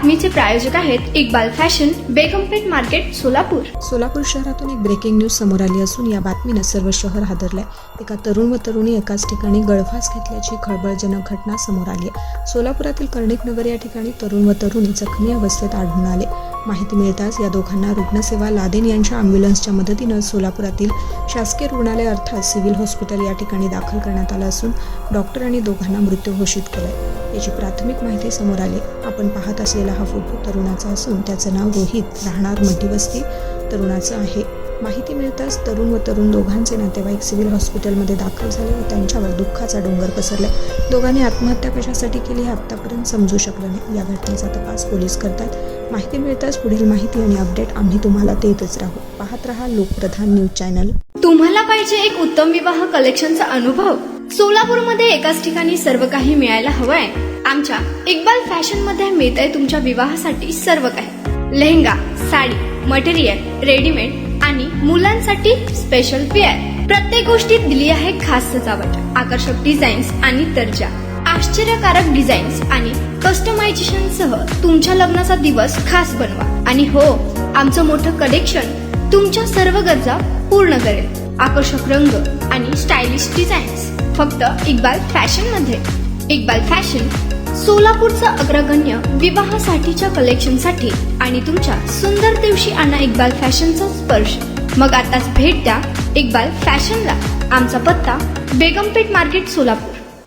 बातमीचे प्रायोजक आहेत Iqbal fashion, बेगमपेठ market, Solapur. Solapur शहरातून एक ब्रेकिंग न्यूज समोर आली असून या बातमीनं सर्व शहर हादरलंय. एका तरुण व तरुणी एकाच ठिकाणी गळफास घेतल्याची खळबळजनक घटना समोर आली आहे. सोलापुरातील कर्णिक नगर या ठिकाणी तरुण व तरुणी जखमी अवस्थेत आढळून आले. माहिती मिळताच या दोघांना रुग्णसेवा लादेन यांच्या अँब्युलन्सच्या मदतीनं सोलापुरातील शासकीय रुग्णालय अर्थात सिव्हिल हॉस्पिटल या ठिकाणी दाखल करण्यात आलं असून डॉक्टरांनी दोघांना मृत्यू घोषित केलाय. याची प्राथमिक माहिती समोर आली. आपण पाहत असलेला हा फोटो तरुणाचा असून त्याचं नाव रोहित, राहणार मध्यवस्ती तरुणाचं आहे. माहिती मिळताच तरुण व तरुण दोघांचे नातेवाईक सिव्हिल हॉस्पिटलमध्ये दाखल झाले व त्यांच्यावर दुःखाचा डोंगर पसरला. दोघांनी आत्महत्या कशासाठी केली हे आतापर्यंत समजू शकलं नाही. या घटनेचा तपास पोलीस करतात. माहिती मिळताच पुढील माहिती आणि अपडेट आम्ही तुम्हाला देतच राहू. पाहत रहा लोकप्रधान न्यूज चॅनल. तुम्हाला पाहिजे एक उत्तम विवाह कलेक्शनचा अनुभव? सोलापूरमध्ये एकाच ठिकाणी सर्व काही मिळायला हवंय. आमच्या इक्बाल फॅशन मध्ये मिळतंय तुमच्या विवाहासाठी सर्व काही. लेहंगा, साडी, मटेरियल, रेडीमेड आणि मुलांसाठी स्पेशल वेअर. प्रत्येक गोष्टीत दिली आहे खास सजावट, आकर्षक डिझाईन्स आणि दर्जा, आश्चर्यकारक डिझाईन्स आणि कस्टमायझेशन सह तुमच्या लग्नाचा दिवस खास बनवा. आणि हो, आमचं मोठं कलेक्शन तुमच्या सर्व गरजा पूर्ण करेल. आकर्षक रंग आणि स्टायलिश डिझाईन्स फक्त इक्बाल फॅशन मध्ये. इक्बाल फॅशन सोलापूरचं अग्रगण्य विवाहासाठीच्या कलेक्शनसाठी आणि तुमच्या सुंदर दिवशी आणा इक्बाल फॅशनचा स्पर्श. मग आताच भेट द्या इक्बाल फॅशनला. आमचा पत्ता बेगमपेठ मार्केट, सोलापूर.